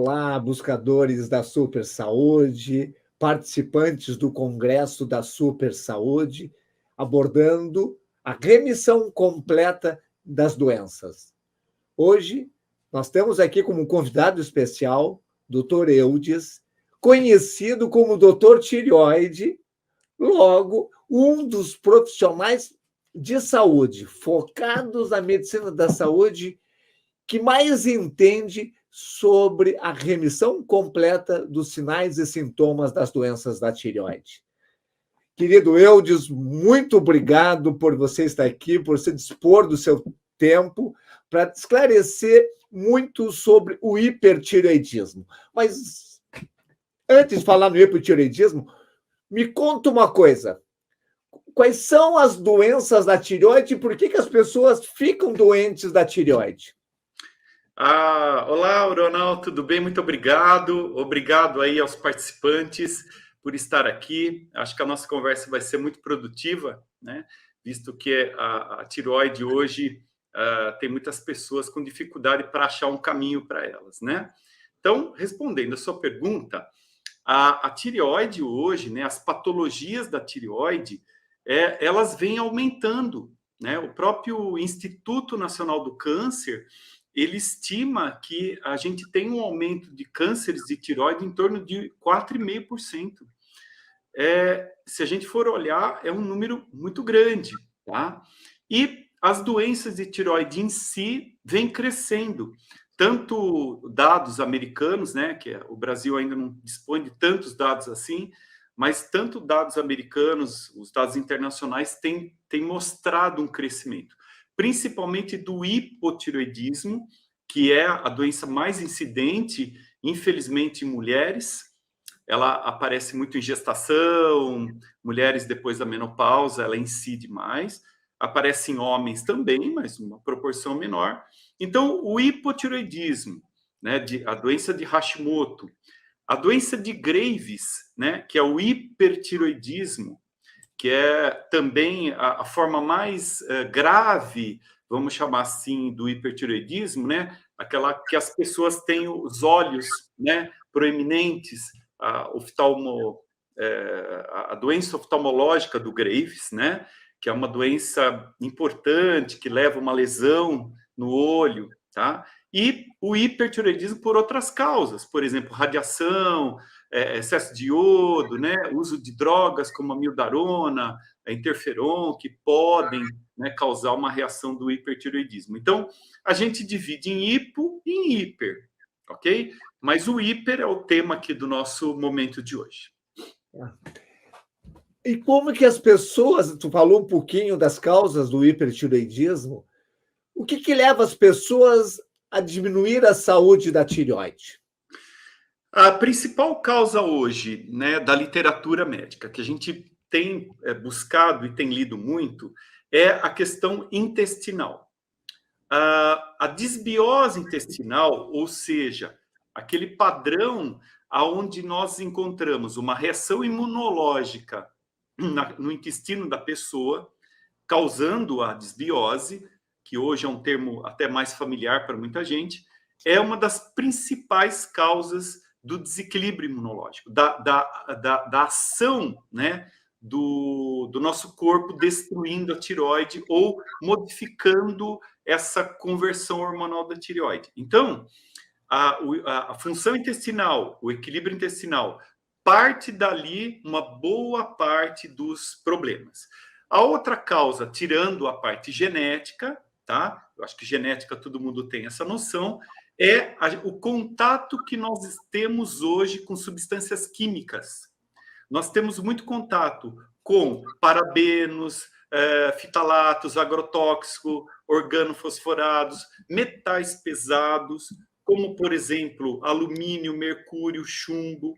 Olá, buscadores da Super Saúde, participantes do Congresso da Super Saúde, abordando a remissão completa das doenças. Hoje, nós temos aqui como convidado especial Dr. Eudes, conhecido como Dr. Tireoide, logo, um dos profissionais de saúde, focados na medicina da saúde, que mais entende sobre a remissão completa dos sinais e sintomas das doenças da tireoide. Querido Eudes, muito obrigado por você estar aqui, por se dispor do seu tempo para esclarecer muito sobre o hipertireoidismo. Mas, antes de falar no hipertireoidismo, me conta uma coisa. Quais são as doenças da tireoide e por que as pessoas ficam doentes da tireoide? Olá, Ronaldo, tudo bem? Muito obrigado. Obrigado aí aos participantes por estar aqui. Acho que a nossa conversa vai ser muito produtiva, né? Visto que a tireoide hoje tem muitas pessoas com dificuldade para achar um caminho para elas, né? Então, respondendo a sua pergunta, a tireoide hoje, né, as patologias da tireoide, elas vêm aumentando, né? O próprio Instituto Nacional do Câncer, ele estima que a gente tem um aumento de cânceres de tireoide em torno de 4,5%. Se a gente for olhar, é um número muito grande, tá? E as doenças de tireoide em si vêm crescendo. Tanto dados americanos, né, que o Brasil ainda não dispõe de tantos dados assim, mas tanto dados americanos, os dados internacionais têm mostrado um crescimento, principalmente do hipotireoidismo, que é a doença mais incidente, infelizmente, em mulheres. Ela aparece muito em gestação, mulheres depois da menopausa, ela incide mais. Aparece em homens também, mas uma proporção menor. Então, o hipotireoidismo, né, a doença de Hashimoto, a doença de Graves, né, que é o hipertireoidismo, que é também a forma mais grave, vamos chamar assim, do hipertireoidismo, né? Aquela que as pessoas têm os olhos, né, proeminentes, a doença oftalmológica do Graves, né? Que é uma doença importante, que leva uma lesão no olho, tá? E o hipertireoidismo por outras causas, por exemplo, radiação, excesso de iodo, né, uso de drogas como a amiodarona, a interferon, que podem, né, causar uma reação do hipertireoidismo. Então, a gente divide em hipo e em hiper, ok? Mas o hiper é o tema aqui do nosso momento de hoje. E como que as pessoas, tu falou um pouquinho das causas do hipertireoidismo, o que leva as pessoas a diminuir a saúde da tireoide? A principal causa hoje, né, da literatura médica, que a gente tem buscado e tem lido muito, é a questão intestinal. A desbiose intestinal, ou seja, aquele padrão aonde nós encontramos uma reação imunológica no intestino da pessoa, causando a desbiose, que hoje é um termo até mais familiar para muita gente, é uma das principais causas do desequilíbrio imunológico, da ação, né, do nosso corpo destruindo a tireoide ou modificando essa conversão hormonal da tireoide. Então, a função intestinal, o equilíbrio intestinal, parte dali uma boa parte dos problemas. A outra causa, tirando a parte genética, tá? Eu acho que genética todo mundo tem essa noção, é o contato que nós temos hoje com substâncias químicas. Nós temos muito contato com parabenos, fitalatos, agrotóxico, organofosforados, metais pesados, como, por exemplo, alumínio, mercúrio, chumbo,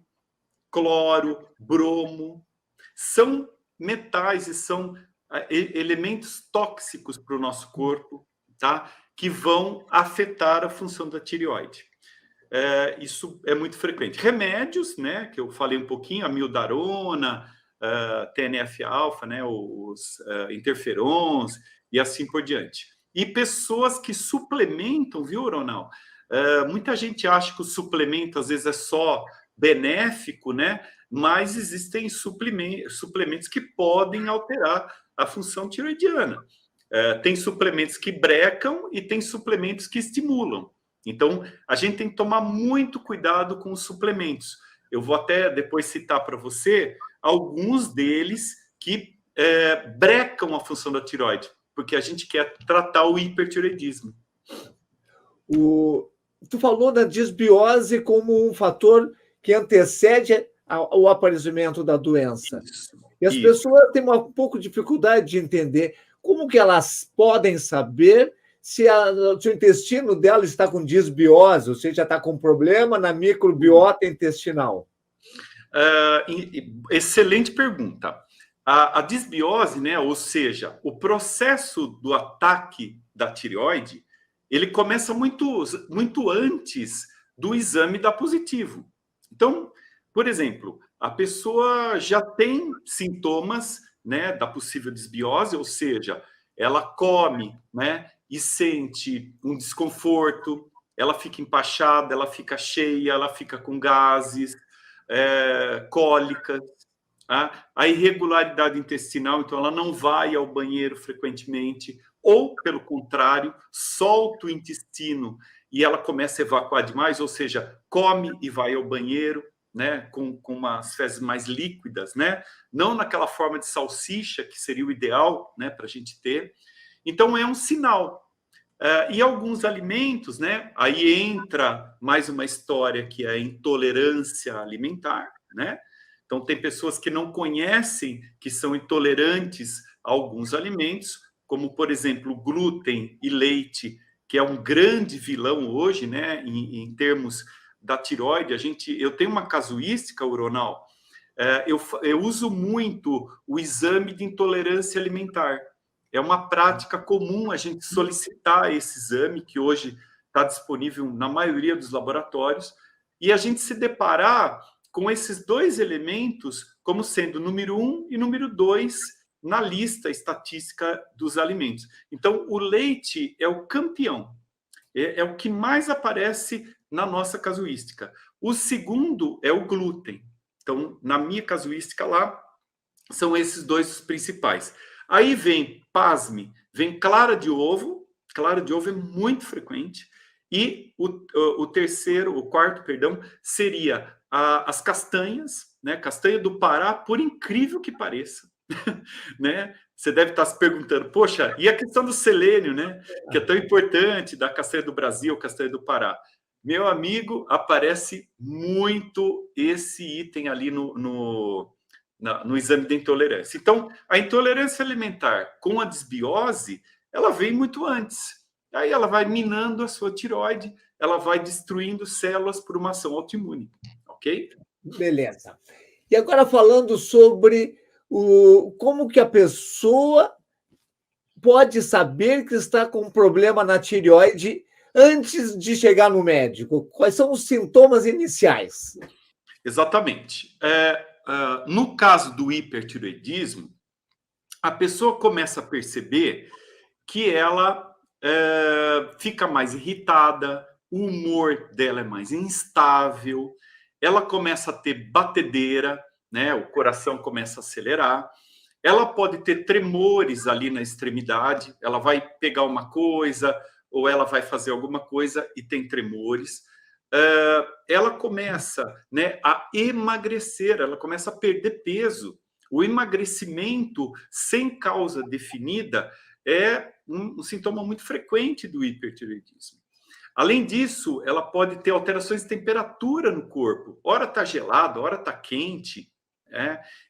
cloro, bromo. São metais e são elementos tóxicos para o nosso corpo, tá? Que vão afetar a função da tireoide. Isso é muito frequente. Remédios, né, que eu falei um pouquinho, a amiodarona, TNF-alfa, né, os interferons e assim por diante. E pessoas que suplementam, viu, Ronald? Muita gente acha que o suplemento, às vezes, é só benéfico, né? Mas existem suplementos que podem alterar a função tiroidiana. Tem suplementos que brecam e tem suplementos que estimulam. Então, a gente tem que tomar muito cuidado com os suplementos. Eu vou até depois citar para você alguns deles que brecam a função da tireoide, porque a gente quer tratar o hipertireoidismo. Tu falou da disbiose como um fator que antecede o aparecimento da doença. Isso, e as pessoas têm um pouco de dificuldade de entender como que elas podem saber se o intestino dela está com disbiose, ou seja, está com problema na microbiota intestinal. Excelente pergunta. A disbiose, né, ou seja, o processo do ataque da tireoide, ele começa muito antes do exame dar positivo. Então, por exemplo, a pessoa já tem sintomas, né, da possível disbiose, ou seja, ela come, né, e sente um desconforto, ela fica empachada, ela fica cheia, ela fica com gases, cólicas, a irregularidade intestinal, então ela não vai ao banheiro frequentemente, ou, pelo contrário, solta o intestino e ela começa a evacuar demais, ou seja, come e vai ao banheiro, né, com umas fezes mais líquidas, né, não naquela forma de salsicha, que seria o ideal, né, para a gente ter. Então, é um sinal. E alguns alimentos, né, aí entra mais uma história que é a intolerância alimentar, né? Então, tem pessoas que não conhecem que são intolerantes a alguns alimentos, como, por exemplo, glúten e leite, que é um grande vilão hoje, né, em termos da tireoide. Eu tenho uma casuística, Uronal, eu uso muito o exame de intolerância alimentar. É uma prática comum a gente solicitar esse exame, que hoje está disponível na maioria dos laboratórios, e a gente se deparar com esses dois elementos como sendo número 1 e número 2 na lista estatística dos alimentos. Então, o leite é o campeão, é o que mais aparece na nossa casuística. O segundo é o glúten. Então, na minha casuística lá, são esses dois os principais. Aí vem, pasme, vem clara de ovo é muito frequente, e o quarto, seria as castanhas, né? Castanha do Pará, por incrível que pareça, né? Você deve estar se perguntando, poxa, e a questão do selênio, né? Que é tão importante, da castanha do Brasil, castanha do Pará. Meu amigo, aparece muito esse item ali no exame de intolerância. Então, a intolerância alimentar com a disbiose, ela vem muito antes. Aí ela vai minando a sua tireoide, ela vai destruindo células por uma ação autoimune, ok? Beleza. E agora falando sobre como que a pessoa pode saber que está com um problema na tireoide antes de chegar no médico? Quais são os sintomas iniciais? Exatamente. No caso do hipertireoidismo, a pessoa começa a perceber que ela fica mais irritada, o humor dela é mais instável, ela começa a ter batedeira, né? O coração começa a acelerar, ela pode ter tremores ali na extremidade, ela vai pegar uma coisa ou ela vai fazer alguma coisa e tem tremores. Ela começa, né, a emagrecer, ela começa a perder peso. O emagrecimento sem causa definida é um sintoma muito frequente do hipertireoidismo. Além disso, ela pode ter alterações de temperatura no corpo. Ora está gelado, ora está quente.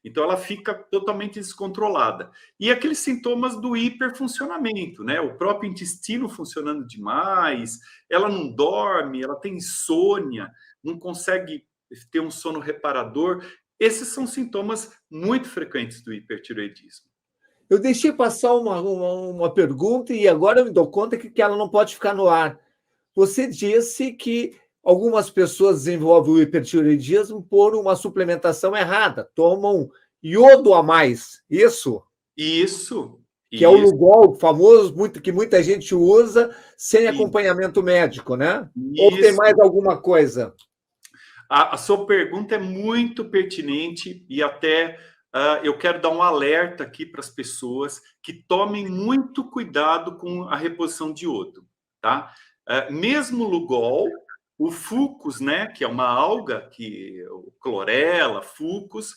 Então, ela fica totalmente descontrolada. E aqueles sintomas do hiperfuncionamento, né? O próprio intestino funcionando demais, ela não dorme, ela tem insônia, não consegue ter um sono reparador. Esses são sintomas muito frequentes do hipertireoidismo. Eu deixei passar uma pergunta e agora eu me dou conta que ela não pode ficar no ar. Você disse que algumas pessoas desenvolvem o hipertireoidismo por uma suplementação errada, tomam iodo a mais, isso? Isso. que é o Lugol, famoso, que muita gente usa sem acompanhamento médico, né? Ou tem mais alguma coisa? A sua pergunta é muito pertinente e até eu quero dar um alerta aqui para as pessoas que tomem muito cuidado com a reposição de iodo, tá? Mesmo o Lugol, o Fucus, né, que é uma alga, o clorela, Fucus,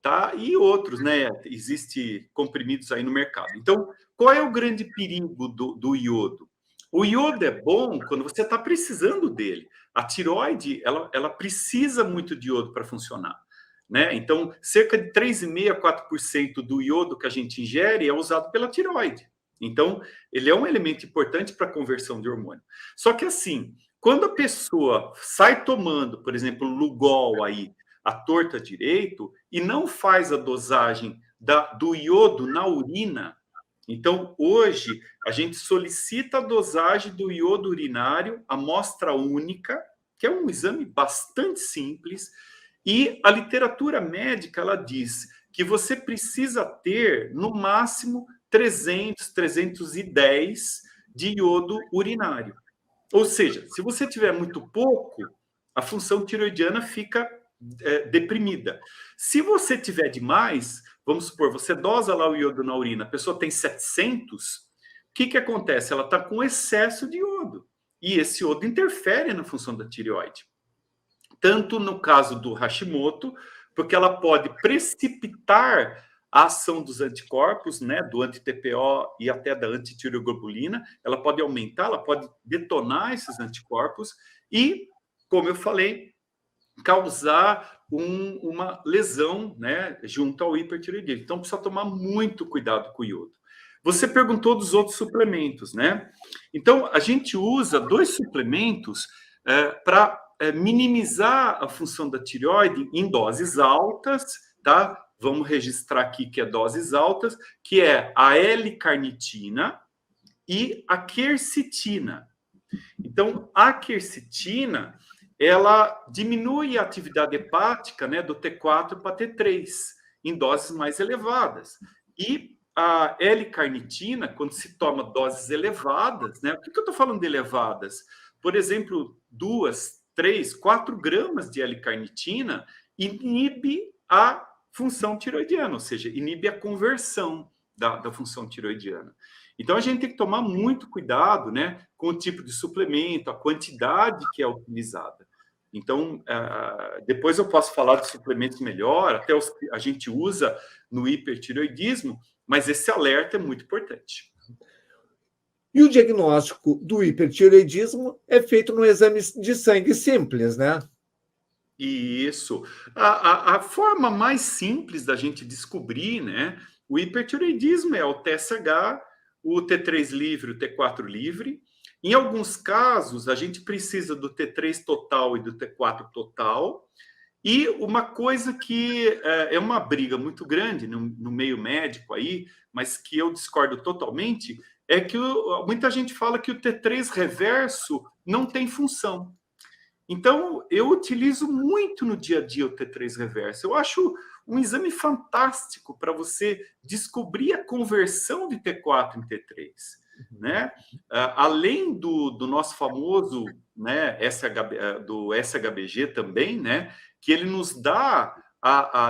tá? E outros, né? Existem comprimidos aí no mercado. Então, qual é o grande perigo do iodo? O iodo é bom quando você está precisando dele. A tireoide, ela precisa muito de iodo para funcionar, né? Então, cerca de 3,5% a 4% do iodo que a gente ingere é usado pela tireoide. Então, ele é um elemento importante para a conversão de hormônio. Só que assim, quando a pessoa sai tomando, por exemplo, Lugol aí, a torta direito, e não faz a dosagem do iodo na urina, então, hoje, a gente solicita a dosagem do iodo urinário, amostra única, que é um exame bastante simples, e a literatura médica, ela diz que você precisa ter, no máximo, 300, 310 de iodo urinário. Ou seja, se você tiver muito pouco, a função tiroidiana fica deprimida. Se você tiver demais, vamos supor, você dosa lá o iodo na urina, a pessoa tem 700, o que acontece? Ela está com excesso de iodo. E esse iodo interfere na função da tireoide. Tanto no caso do Hashimoto, porque ela pode precipitar a ação dos anticorpos, né, do anti-TPO e até da antitireoglobulina, ela pode aumentar, ela pode detonar esses anticorpos e, como eu falei, causar uma lesão, né, junto ao hipertireoidismo. Então, precisa tomar muito cuidado com o iodo. Você perguntou dos outros suplementos, né? Então, a gente usa 2 suplementos para minimizar a função da tireoide em doses altas, tá? Vamos registrar aqui que é doses altas, que é a L-carnitina e a quercetina. Então, a quercetina, ela diminui a atividade hepática, né, do T4 para T3, em doses mais elevadas. E a L-carnitina, quando se toma doses elevadas, né, o que eu estou falando de elevadas? Por exemplo, 2, 3, 4 gramas de L-carnitina inibe a função tiroidiana, ou seja, inibe a conversão da função tiroidiana. Então, a gente tem que tomar muito cuidado, né, com o tipo de suplemento, a quantidade que é utilizada. Então, depois eu posso falar de suplementos melhor, até os que a gente usa no hipertireoidismo, mas esse alerta é muito importante. E o diagnóstico do hipertireoidismo é feito no exame de sangue simples, né? Isso. A forma mais simples da gente descobrir, né, o hipertireoidismo é o TSH, o T3 livre, o T4 livre. Em alguns casos, a gente precisa do T3 total e do T4 total. E uma coisa que é uma briga muito grande no meio médico aí, mas que eu discordo totalmente, é que muita gente fala que o T3 reverso não tem função. Então, eu utilizo muito no dia a dia o T3 reverso. Eu acho um exame fantástico para você descobrir a conversão de T4 em T3. Né? Além do nosso famoso, né, do SHBG também, né, que ele nos dá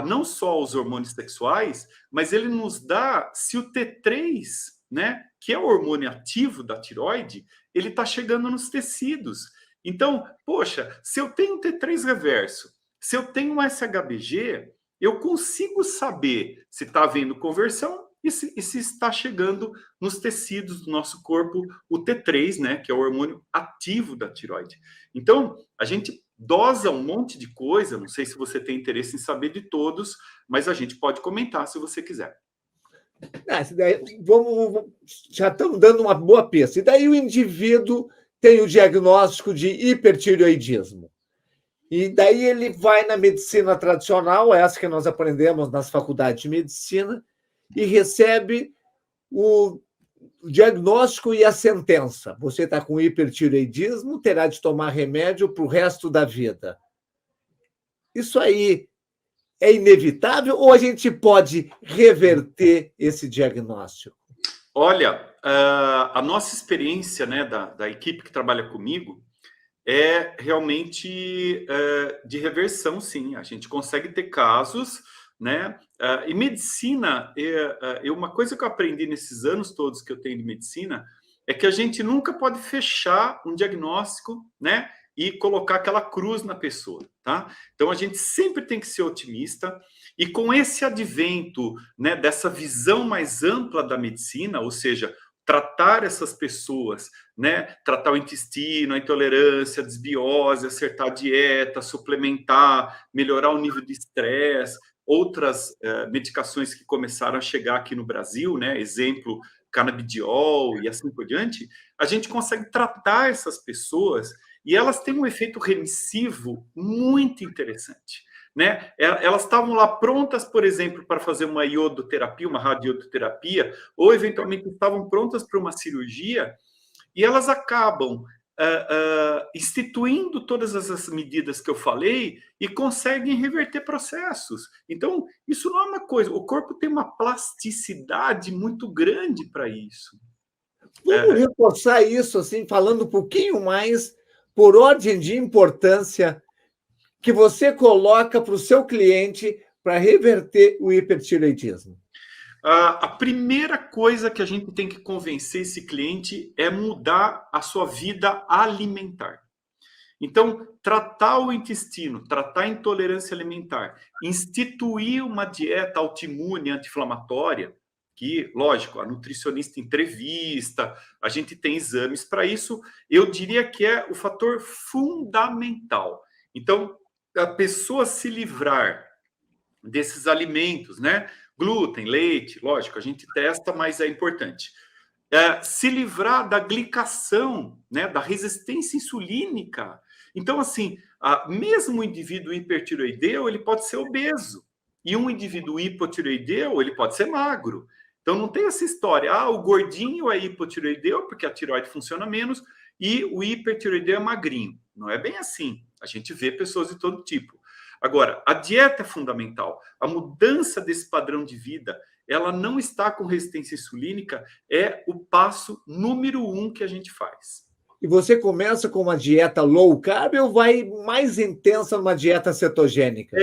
não só os hormônios sexuais, mas ele nos dá se o T3, né, que é o hormônio ativo da tireoide, ele está chegando nos tecidos. Então, poxa, se eu tenho T3 reverso, se eu tenho um SHBG, eu consigo saber se está havendo conversão e se está chegando nos tecidos do nosso corpo o T3, né, que é o hormônio ativo da tireoide. Então, a gente dosa um monte de coisa, não sei se você tem interesse em saber de todos, mas a gente pode comentar se você quiser. Já estamos dando uma boa pista. E daí o indivíduo tem o diagnóstico de hipertireoidismo. E daí ele vai na medicina tradicional, essa que nós aprendemos nas faculdades de medicina, e recebe o diagnóstico e a sentença. Você está com hipertireoidismo, terá de tomar remédio para o resto da vida. Isso aí é inevitável ou a gente pode reverter esse diagnóstico? Olha, a nossa experiência, né, da equipe que trabalha comigo é realmente de reversão, sim. A gente consegue ter casos, né? E medicina, uma coisa que eu aprendi nesses anos todos que eu tenho de medicina é que a gente nunca pode fechar um diagnóstico, né? E colocar aquela cruz na pessoa, tá? Então a gente sempre tem que ser otimista e com esse advento, né, dessa visão mais ampla da medicina, ou seja, tratar essas pessoas, né? Tratar o intestino, a intolerância, a desbiose, acertar a dieta, suplementar, melhorar o nível de estresse, outras medicações que começaram a chegar aqui no Brasil, né? Exemplo, canabidiol e assim por diante, a gente consegue tratar essas pessoas e elas têm um efeito remissivo muito interessante. Né? Elas estavam lá prontas, por exemplo, para fazer uma iodoterapia, uma radioterapia, ou eventualmente estavam prontas para uma cirurgia, e elas acabam instituindo todas essas medidas que eu falei e conseguem reverter processos. Então, isso não é uma coisa, o corpo tem uma plasticidade muito grande para isso. Vamos reforçar isso, assim, falando um pouquinho mais, por ordem de importância, que você coloca para o seu cliente para reverter o hipertireoidismo. A primeira coisa que a gente tem que convencer esse cliente é mudar a sua vida alimentar. Então, tratar o intestino, tratar a intolerância alimentar, instituir uma dieta autoimune anti-inflamatória, que, lógico, a nutricionista entrevista, a gente tem exames para isso, eu diria que é o fator fundamental. Então, a pessoa se livrar desses alimentos, né? Glúten, leite, lógico, a gente testa, mas é importante. Se livrar da glicação, né? Da resistência insulínica. Então, assim, mesmo o indivíduo hipertiroideu, ele pode ser obeso. E um indivíduo hipotiroideu, ele pode ser magro. Então, não tem essa história, o gordinho é hipotiroideu, porque a tiroide funciona menos, e o hipertiroideu é magrinho. Não é bem assim. A gente vê pessoas de todo tipo. Agora, a dieta é fundamental. A mudança desse padrão de vida, ela não está com resistência insulínica, é o passo número 1 que a gente faz. E você começa com uma dieta low carb ou vai mais intensa numa dieta cetogênica?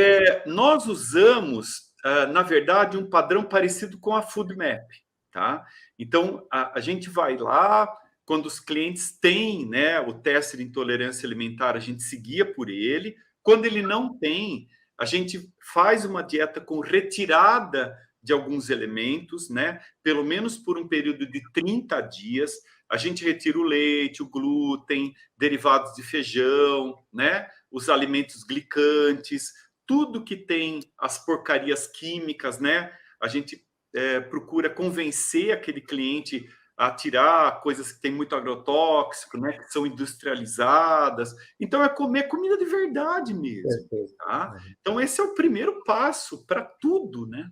Nós usamos, na verdade, um padrão parecido com a FoodMap, tá? Então, a gente vai lá, quando os clientes têm, né, o teste de intolerância alimentar, a gente seguia por ele. Quando ele não tem, a gente faz uma dieta com retirada de alguns elementos, né? Pelo menos por um período de 30 dias. A gente retira o leite, o glúten, derivados de feijão, né? Os alimentos glicantes, tudo que tem as porcarias químicas, né? A gente procura convencer aquele cliente a tirar coisas que têm muito agrotóxico, né? Que são industrializadas. Então, é comer comida de verdade mesmo. Tá? Então, esse é o primeiro passo para tudo, né?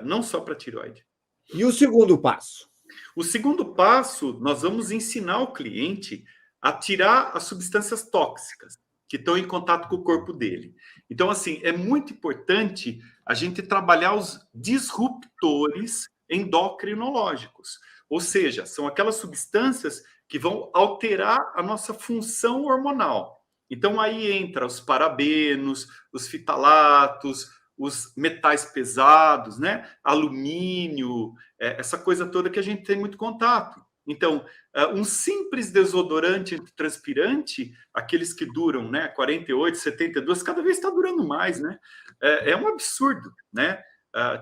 Não só para tireoide. E o segundo passo? O segundo passo, nós vamos ensinar o cliente a tirar as substâncias tóxicas que estão em contato com o corpo dele. Então, assim, é muito importante a gente trabalhar os disruptores endocrinológicos. Ou seja, são aquelas substâncias que vão alterar a nossa função hormonal. Então, aí entra os parabenos, os fitalatos, os metais pesados, né? Alumínio, essa coisa toda que a gente tem muito contato. Então, um simples desodorante antitranspirante, aqueles que duram, né, 48, 72, cada vez está durando mais, né? É um absurdo, né?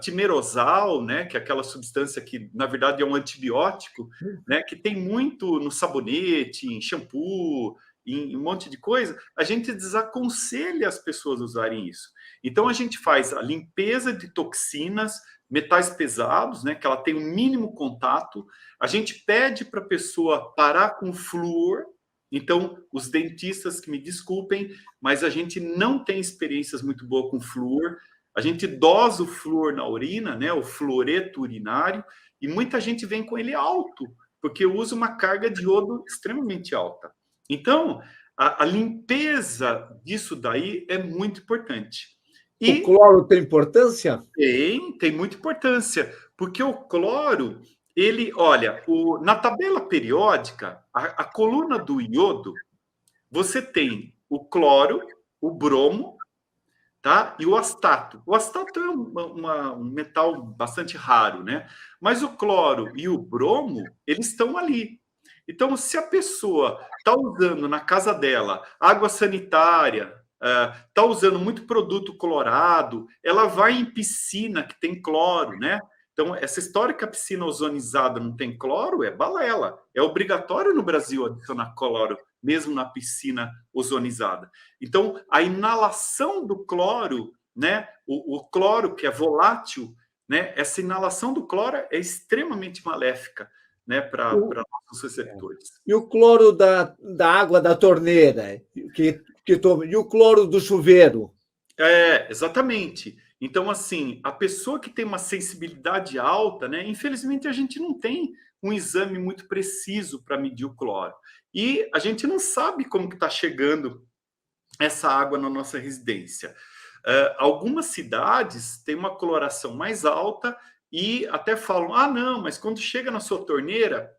Timerosal, né, que é aquela substância que, na verdade, é um antibiótico, né, que tem muito no sabonete, em shampoo, em um monte de coisa, a gente desaconselha as pessoas a usarem isso. Então, a gente faz a limpeza de toxinas, metais pesados, né, que ela tem o mínimo contato. A gente pede para a pessoa parar com flúor. Então, os dentistas que me desculpem, mas a gente não tem experiências muito boas com flúor. A gente dosa o flúor na urina, né, o fluoreto urinário, e muita gente vem com ele alto, porque usa uma carga de iodo extremamente alta. Então, a limpeza disso daí é muito importante. O cloro tem importância? Tem muita importância, porque o cloro, Ele, olha, na tabela periódica, a coluna do iodo, você tem o cloro, o bromo, tá? E o astato. O astato é um metal bastante raro, né? Mas o cloro e o bromo, eles estão ali. Então, se a pessoa está usando na casa dela água sanitária, está usando muito produto clorado, ela vai em piscina que tem cloro, né? Então, essa história que a piscina ozonizada não tem cloro é balela. É obrigatório no Brasil adicionar cloro, mesmo na piscina ozonizada. Então, a inalação do cloro, né? O cloro que é volátil, né? Essa inalação do cloro é extremamente maléfica, né? Para nossos receptores. E o cloro da água da torneira, que toma, e o cloro do chuveiro? Exatamente. Então, assim, a pessoa que tem uma sensibilidade alta, né? Infelizmente, a gente não tem um exame muito preciso para medir o cloro. E a gente não sabe como que está chegando essa água na nossa residência. Algumas cidades têm uma coloração mais alta e até falam: ah, não, mas quando chega na sua torneira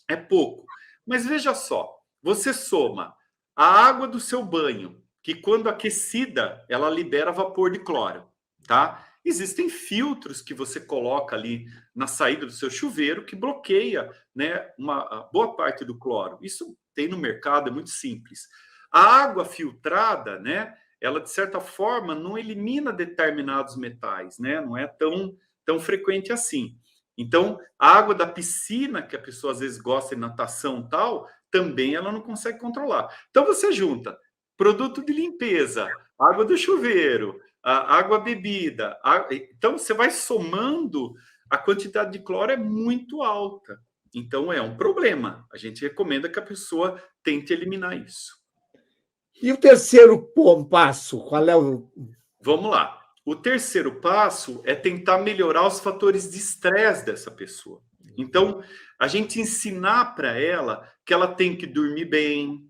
é pouco. Mas veja só, você soma a água do seu banho, que quando aquecida, ela libera vapor de cloro, tá? Existem filtros que você coloca ali na saída do seu chuveiro que bloqueia, né, uma boa parte do cloro. Isso tem no mercado, é muito simples. A água filtrada, né, ela de certa forma não elimina determinados metais, né? Não é tão frequente assim. Então, a água da piscina, que a pessoa às vezes gosta de natação e tal, também ela não consegue controlar. Então, você junta produto de limpeza, água do chuveiro, a água bebida. Então, você vai somando, a quantidade de cloro é muito alta. Então, é um problema. A gente recomenda que a pessoa tente eliminar isso. E o terceiro passo, qual é o... Vamos lá. O terceiro passo é tentar melhorar os fatores de estresse dessa pessoa. Então, a gente ensinar para ela que ela tem que dormir bem,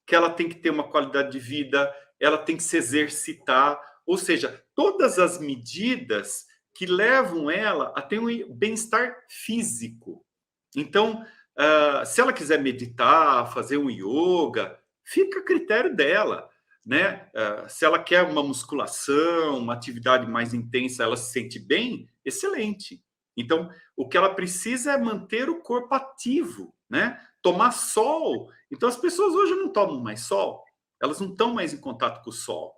que ela tem que ter uma qualidade de vida, ela tem que se exercitar, ou seja, todas as medidas que levam ela a ter um bem-estar físico. Então, se ela quiser meditar, fazer um yoga, fica a critério dela. Né? Se ela quer uma musculação, uma atividade mais intensa, ela se sente bem, excelente. Então, o que ela precisa é manter o corpo ativo, né? Tomar sol. Então, as pessoas hoje não tomam mais sol, elas não estão mais em contato com o sol.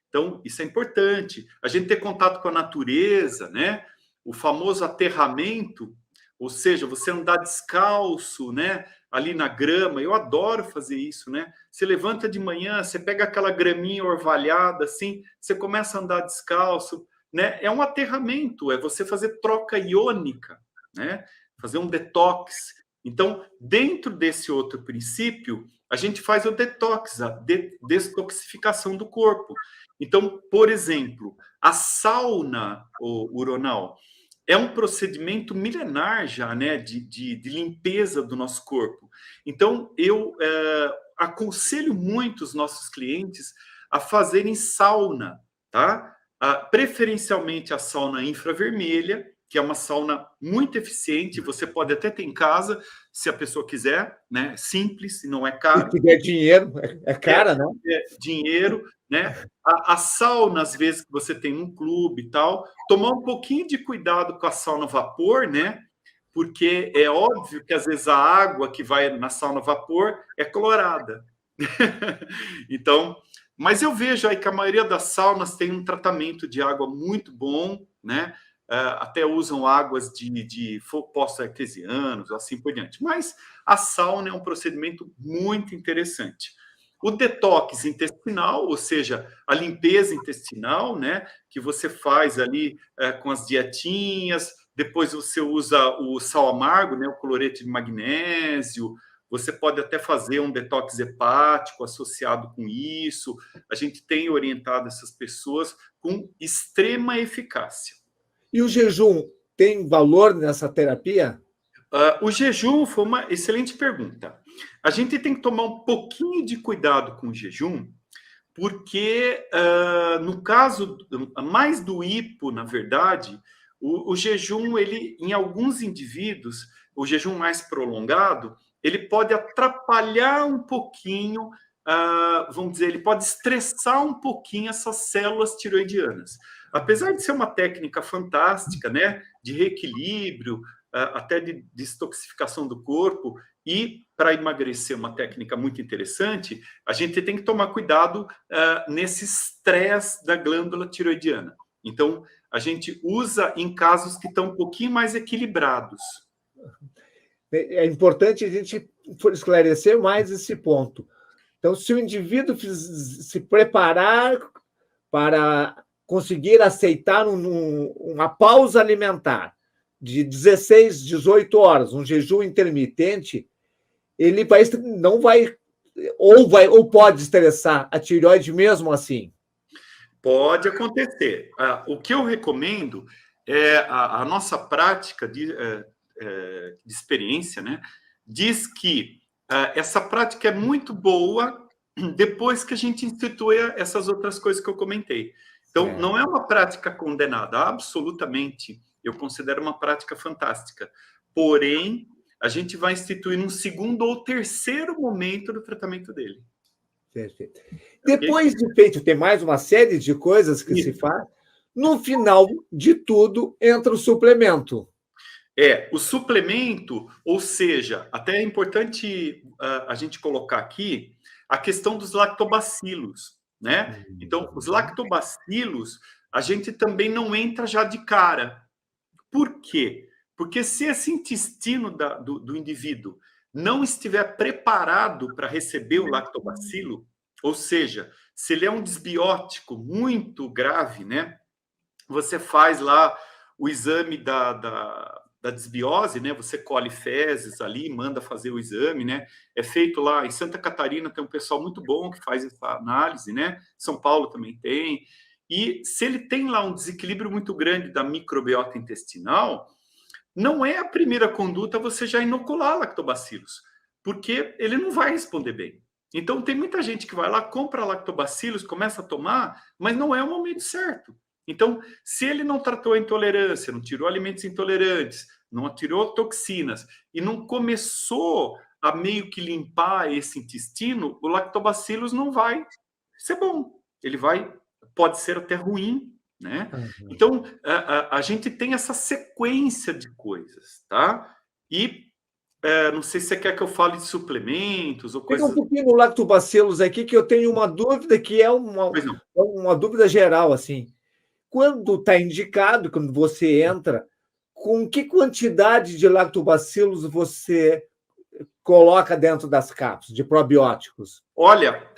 Então, isso é importante. A gente ter contato com a natureza, né? O famoso aterramento, ou seja, você andar descalço, né? Ali na grama, eu adoro fazer isso, né? Você levanta de manhã, você pega aquela graminha orvalhada, assim, você começa a andar descalço, né? É um aterramento, é você fazer troca iônica, né? Fazer um detox. Então, dentro desse outro princípio, a gente faz o detox, a detoxificação do corpo. Então, por exemplo, a sauna, o Ronald, é um procedimento milenar já, né, de limpeza do nosso corpo. Então, eu aconselho muito os nossos clientes a fazerem sauna, tá? Preferencialmente a sauna infravermelha, que é uma sauna muito eficiente, você pode até ter em casa, se a pessoa quiser, né? Simples, não é caro. Se tiver dinheiro, é cara, não? Dinheiro, né? A sauna, às vezes, que você tem num clube e tal, tomar um pouquinho de cuidado com a sauna a vapor, né? Porque é óbvio que, às vezes, a água que vai na sauna a vapor é clorada. Então, mas eu vejo aí que a maioria das saunas tem um tratamento de água muito bom, né? Até usam águas de poços artesianos, assim por diante. Mas a sauna é um procedimento muito interessante. O detox intestinal, ou seja, a limpeza intestinal, né? Que você faz ali com as dietinhas, depois você usa o sal amargo, né? O cloreto de magnésio. Você pode até fazer um detox hepático associado com isso. A gente tem orientado essas pessoas com extrema eficácia. E o jejum tem valor nessa terapia? O jejum foi uma excelente pergunta. A gente tem que tomar um pouquinho de cuidado com o jejum, porque no caso mais do hipo, na verdade, O jejum, ele, em alguns indivíduos, o jejum mais prolongado, ele pode atrapalhar um pouquinho, vamos dizer, ele pode estressar um pouquinho essas células tiroidianas. Apesar de ser uma técnica fantástica, né, de reequilíbrio, até de desintoxicação do corpo, e para emagrecer uma técnica muito interessante, a gente tem que tomar cuidado nesse estresse da glândula tiroidiana. Então, a gente usa em casos que estão um pouquinho mais equilibrados. É importante a gente esclarecer mais esse ponto. Então, se o indivíduo se preparar para conseguir aceitar uma pausa alimentar de 16, 18 horas, um jejum intermitente, ele não vai ou pode estressar a tireoide mesmo assim. Pode acontecer. O que eu recomendo é a nossa prática de experiência, né? Diz que essa prática é muito boa depois que a gente institui essas outras coisas que eu comentei. Então, não é uma prática condenada, absolutamente. Eu considero uma prática fantástica. Porém, a gente vai instituir num segundo ou terceiro momento do tratamento dele. Perfeito. Depois de feito, tem mais uma série de coisas que se faz. No final de tudo, entra o suplemento. O suplemento, ou seja, até é importante a gente colocar aqui a questão dos lactobacilos, né? Então, os lactobacilos, a gente também não entra já de cara. Por quê? Porque se esse intestino do indivíduo não estiver preparado para receber o lactobacilo, ou seja, se ele é um desbiótico muito grave, né? Você faz lá o exame da desbiose, né? Você colhe fezes ali, manda fazer o exame, né? É feito lá em Santa Catarina, tem um pessoal muito bom que faz essa análise, né? São Paulo também tem. E se ele tem lá um desequilíbrio muito grande da microbiota intestinal, não é a primeira conduta você já inocular lactobacilos, porque ele não vai responder bem. Então, tem muita gente que vai lá, compra lactobacilos, começa a tomar, mas não é o momento certo. Então, se ele não tratou a intolerância, não tirou alimentos intolerantes, não tirou toxinas e não começou a meio que limpar esse intestino, o lactobacillus não vai ser bom. Ele pode ser até ruim, né? Então, a gente tem essa sequência de coisas, tá? E não sei se você quer que eu fale de suplementos ou coisas... Pega um pouquinho no lactobacillus aqui, que eu tenho uma dúvida que é uma dúvida geral, assim. Quando está indicado, quando você entra, com que quantidade de lactobacillus você coloca dentro das cápsulas, de probióticos? Olha,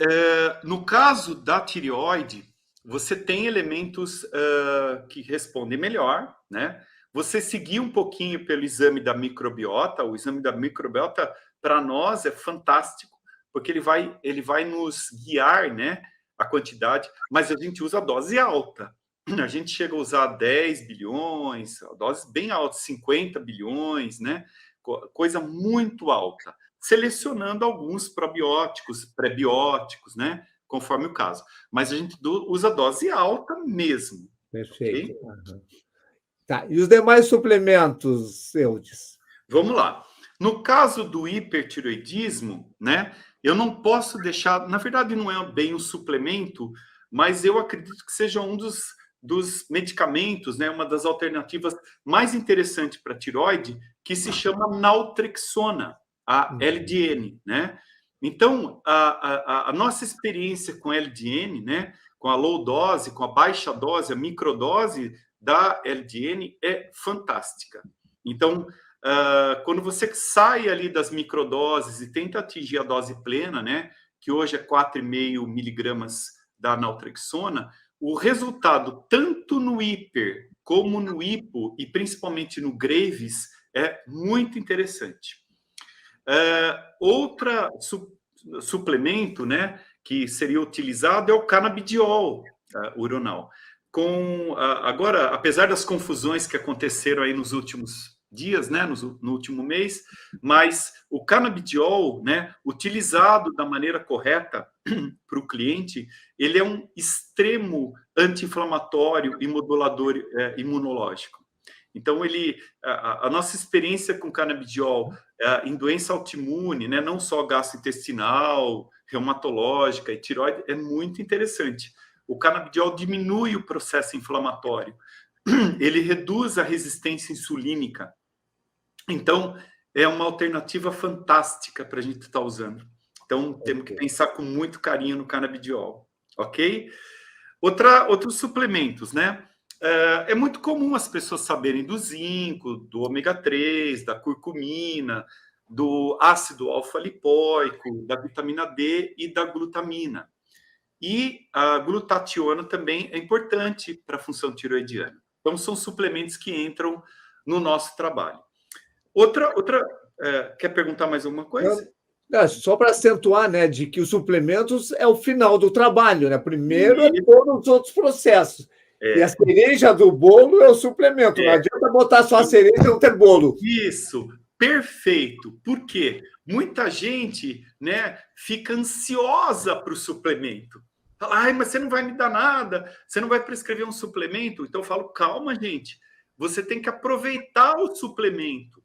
no caso da tireoide, você tem elementos que respondem melhor, né? Você seguir um pouquinho pelo exame da microbiota, o exame da microbiota, para nós, é fantástico, porque ele vai nos guiar, né, a quantidade, mas a gente usa a dose alta. A gente chega a usar 10 bilhões, doses bem altas, 50 bilhões, né? Coisa muito alta, selecionando alguns probióticos, prebióticos, né? Conforme o caso. Mas a gente usa dose alta mesmo. Perfeito. Okay? Uhum. Tá. E os demais suplementos, Eudes? Vamos lá. No caso do hipertiroidismo, né? Eu não posso deixar... Na verdade, não é bem um suplemento, mas eu acredito que seja um dos medicamentos, né, uma das alternativas mais interessantes para a tireoide, que se chama naltrexona, a LDN, né? Então, a nossa experiência com LDN, né, com a low dose, com a baixa dose, a microdose da LDN é fantástica. Então, quando você sai ali das microdoses e tenta atingir a dose plena, né, que hoje é 4,5 miligramas da naltrexona, o resultado, tanto no hiper como no hipo, e principalmente no Graves, é muito interessante. Outro suplemento, né, que seria utilizado é o canabidiol uronal. Agora, apesar das confusões que aconteceram aí nos últimos dias, né, no último mês, mas o canabidiol, né, utilizado da maneira correta para o cliente, ele é um extremo anti-inflamatório e modulador imunológico. Então, a nossa experiência com canabidiol em doença autoimune, né, não só gastrointestinal, reumatológica e tireoide, é muito interessante. O canabidiol diminui o processo inflamatório, ele reduz a resistência insulínica. Então, é uma alternativa fantástica para a gente estar usando. Então, temos que pensar com muito carinho no canabidiol, ok? Outros suplementos, né? É muito comum as pessoas saberem do zinco, do ômega 3, da curcumina, do ácido alfa-lipóico, da vitamina D e da glutamina. E a glutationa também é importante para a função tiroidiana. Então, são suplementos que entram no nosso trabalho. Quer perguntar mais alguma coisa? Só para acentuar, né, de que os suplementos é o final do trabalho, né? Primeiro é todos os outros processos. E a cereja do bolo é o suplemento. Não adianta botar só a cereja e não ter bolo. Isso, perfeito. Por quê? Muita gente, né, fica ansiosa para o suplemento. Fala, ai, mas você não vai me dar nada, você não vai prescrever um suplemento. Então eu falo, calma, gente. Você tem que aproveitar o suplemento.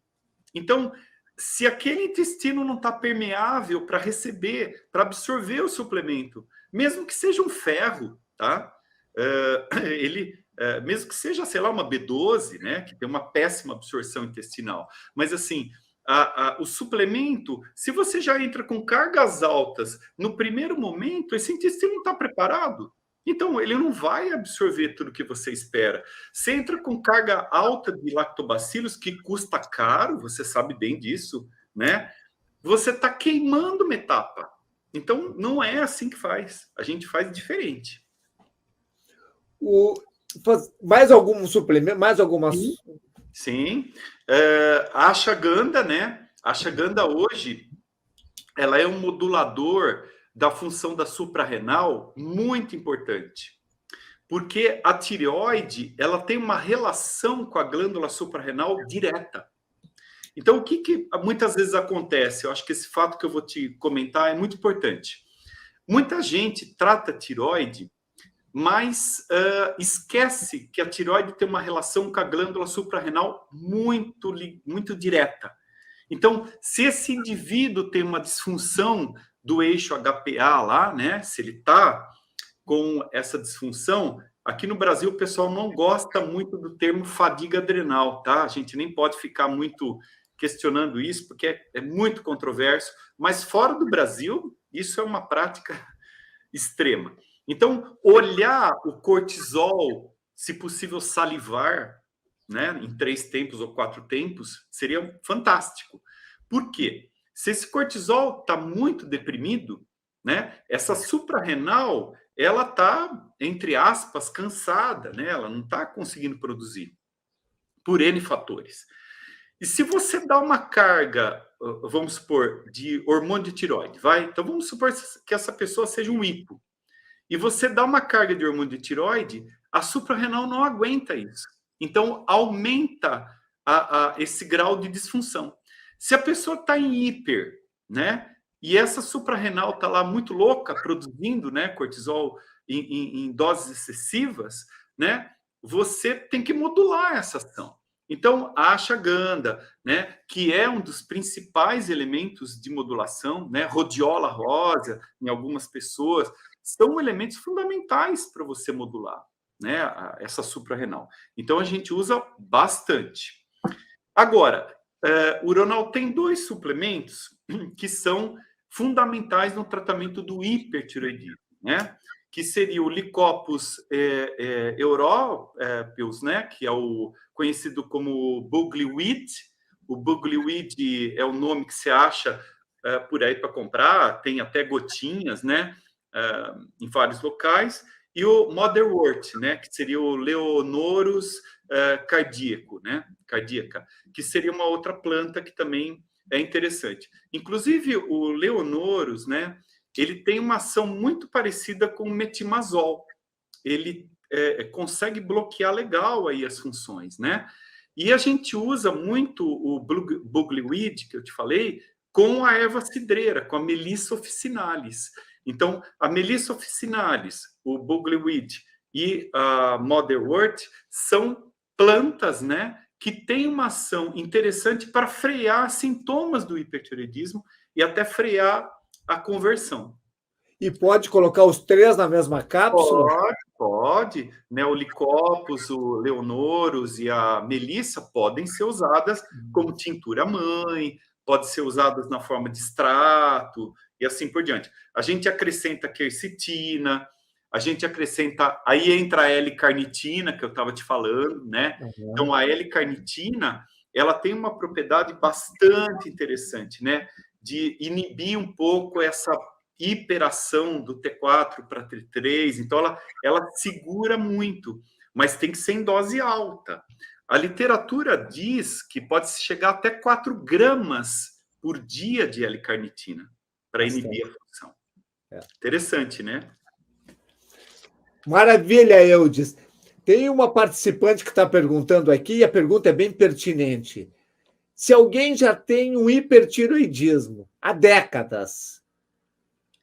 Então, se aquele intestino não está permeável para receber, para absorver o suplemento, mesmo que seja um ferro, tá? Mesmo que seja, sei lá, uma B12, né? Que tem uma péssima absorção intestinal. Mas, assim, o suplemento, se você já entra com cargas altas no primeiro momento, esse intestino não está preparado. Então, ele não vai absorver tudo que você espera. Você entra com carga alta de lactobacilos, que custa caro, você sabe bem disso, né? Você está queimando uma etapa. Então, não é assim que faz. A gente faz diferente. Mais algum suplemento? Mais algumas? Sim. A ashwagandha, né? A ashwagandha hoje, ela é um modulador da função da suprarrenal muito importante. Porque a tireoide, ela tem uma relação com a glândula suprarrenal direta. Então, o que muitas vezes acontece? Eu acho que esse fato que eu vou te comentar é muito importante. Muita gente trata a tireoide, mas esquece que a tireoide tem uma relação com a glândula suprarrenal muito direta. Então, se esse indivíduo tem uma disfunção do eixo HPA lá, né? Se ele está com essa disfunção, aqui no Brasil o pessoal não gosta muito do termo fadiga adrenal, tá? A gente nem pode ficar muito questionando isso, porque é muito controverso, mas fora do Brasil, isso é uma prática extrema. Então, olhar o cortisol, se possível salivar, né, em 3 tempos ou 4 tempos, seria fantástico. Por quê? Se esse cortisol está muito deprimido, né, essa suprarrenal, ela está, entre aspas, cansada, né? Ela não está conseguindo produzir, por N fatores. E se você dá uma carga, vamos supor, de hormônio de tireoide, vai? Então vamos supor que essa pessoa seja um hipo. E você dá uma carga de hormônio de tireoide, a suprarrenal não aguenta isso. Então aumenta esse grau de disfunção. Se a pessoa está em hiper, né? E essa suprarrenal está lá muito louca, produzindo, né, cortisol em doses excessivas, né? Você tem que modular essa ação. Então, a ashwagandha, né, que é um dos principais elementos de modulação, né, rhodiola rosa em algumas pessoas, são elementos fundamentais para você modular, né, essa suprarrenal. Então, a gente usa bastante. Agora, o Ronald tem 2 suplementos que são fundamentais no tratamento do hipertireoidismo, né? Que seria o Lycopus europeus, né? Que é o conhecido como Buglywheat. O Buglywheat é o nome que se acha por aí para comprar, tem até gotinhas, né? Em vários locais. E o Motherwort, né? Que seria o Leonorus cardíaco, né? Cardíaca, que seria uma outra planta que também é interessante. Inclusive, o Leonorus, né? Ele tem uma ação muito parecida com o metimazol. Ele consegue bloquear legal aí as funções, né? E a gente usa muito o Buglywheat, que eu te falei, com a erva cidreira, com a Melissa officinalis. Então, a Melissa officinalis, o Buglywheat e a Motherwort são plantas, né, que tem uma ação interessante para frear sintomas do hipertireoidismo e até frear a conversão. E pode colocar os 3 na mesma cápsula? Pode. Né? O Licopus, o Leonoros e a Melissa podem ser usadas como tintura mãe, pode ser usadas na forma de extrato e assim por diante. A gente acrescenta quercetina, a gente acrescenta... Aí entra a L-carnitina, que eu estava te falando, né? Uhum. Então, a L-carnitina, ela tem uma propriedade bastante interessante, né? De inibir um pouco essa hiperação do T4 para T3, então ela segura muito, mas tem que ser em dose alta. A literatura diz que pode chegar até 4 gramas por dia de L-carnitina para inibir a função. Interessante, né? Maravilha, Eudes. Tem uma participante que está perguntando aqui, e a pergunta é bem pertinente. Se alguém já tem um hipertiroidismo há décadas,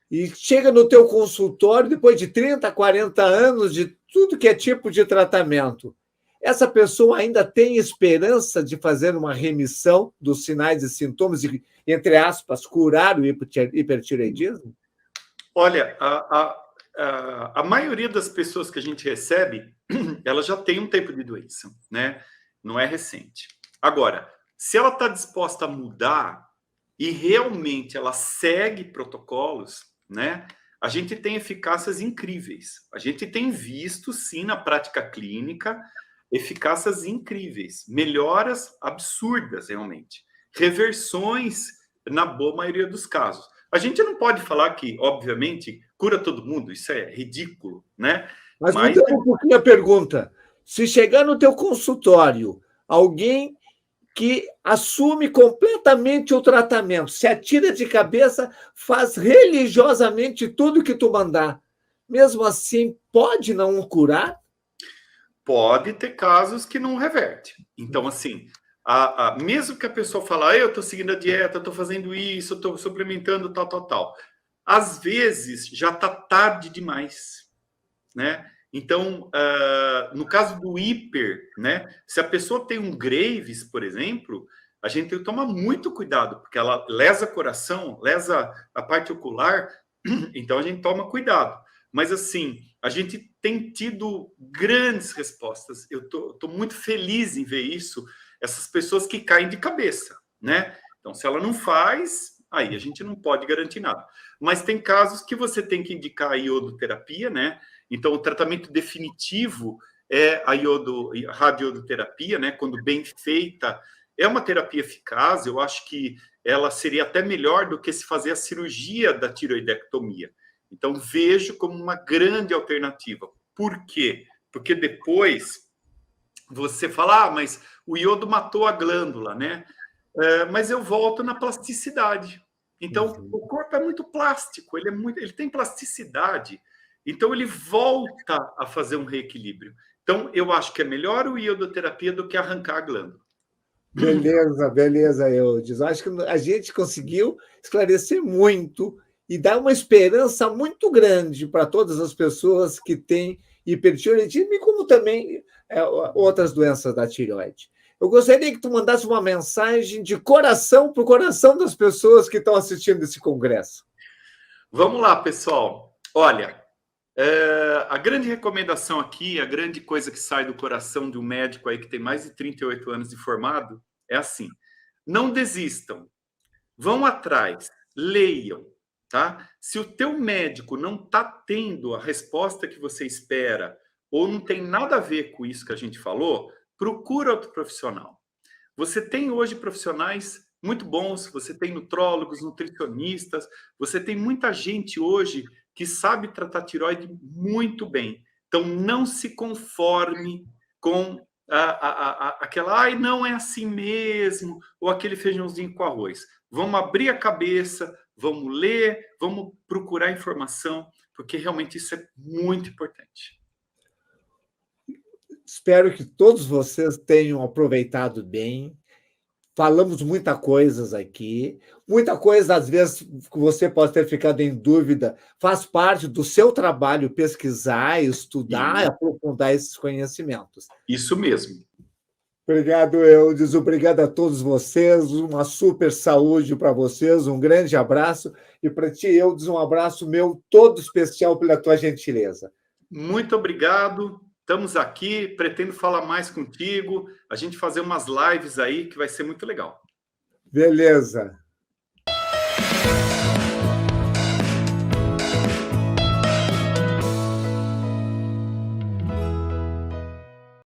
e chega no teu consultório depois de 30, 40 anos de tudo que é tipo de tratamento, essa pessoa ainda tem esperança de fazer uma remissão dos sinais e sintomas e, entre aspas, curar o hipertireoidismo? Olha, a maioria das pessoas que a gente recebe, ela já tem um tempo de doença, né? Não é recente. Agora, se ela está disposta a mudar e realmente ela segue protocolos, né? A gente tem eficácias incríveis. A gente tem visto, sim, na prática clínica, eficácias incríveis, melhoras absurdas, realmente. Reversões, na boa maioria dos casos. A gente não pode falar que, obviamente, cura todo mundo, isso é ridículo, né? Mas mudando um pouquinho a pergunta. Se chegar no teu consultório alguém que assume completamente o tratamento, se atira de cabeça, faz religiosamente tudo que tu mandar, mesmo assim, pode não curar? Pode ter casos que não reverte. Então, assim, mesmo que a pessoa fale, eu estou seguindo a dieta, estou fazendo isso, estou suplementando, tal, às vezes já está tarde demais, né? Então, no caso do hiper, né? Se a pessoa tem um Graves, por exemplo, a gente tem que tomar muito cuidado, porque ela lesa coração, lesa a parte ocular, então a gente toma cuidado. Mas, assim, a gente tem tido grandes respostas. Eu tô muito feliz em ver isso, essas pessoas que caem de cabeça, né? Então, se ela não faz, aí a gente não pode garantir nada. Mas tem casos que você tem que indicar a iodoterapia, né? Então, o tratamento definitivo é a radioterapia, né? Quando bem feita, é uma terapia eficaz. Eu acho que ela seria até melhor do que se fazer a cirurgia da tiroidectomia. Então, vejo como uma grande alternativa. Por quê? Porque depois você fala, mas o iodo matou a glândula, né? Mas eu volto na plasticidade. Então, o corpo é muito plástico, ele tem plasticidade. Então, ele volta a fazer um reequilíbrio. Então, eu acho que é melhor o iodoterapia do que arrancar a glândula. Beleza, Eudes. Acho que a gente conseguiu esclarecer muito e dar uma esperança muito grande para todas as pessoas que têm hipertireoidismo e como também outras doenças da tireoide. Eu gostaria que tu mandasse uma mensagem de coração para o coração das pessoas que estão assistindo esse congresso. Vamos lá, pessoal. Olha, a grande recomendação aqui, a grande coisa que sai do coração de um médico aí que tem mais de 38 anos de formado, é assim: não desistam, vão atrás, leiam, tá? Se o teu médico não está tendo a resposta que você espera ou não tem nada a ver com isso que a gente falou, procura outro profissional. Você tem hoje profissionais muito bons, você tem nutrólogos, nutricionistas, você tem muita gente hoje que sabe tratar tireoide muito bem. Então, não se conforme com aquela, não é assim mesmo, ou aquele feijãozinho com arroz. Vamos abrir a cabeça, vamos ler, vamos procurar informação, porque realmente isso é muito importante. Espero que todos vocês tenham aproveitado bem. Falamos muita coisa aqui, muita coisa, às vezes, que você pode ter ficado em dúvida, faz parte do seu trabalho pesquisar, estudar, aprofundar esses conhecimentos. Isso mesmo. Obrigado, Eudes. Obrigado a todos vocês. Uma super saúde para vocês. Um grande abraço. E para ti, Eudes, um abraço meu todo especial pela tua gentileza. Muito obrigado. Estamos aqui. Pretendo falar mais contigo. A gente fazer umas lives aí que vai ser muito legal. Beleza.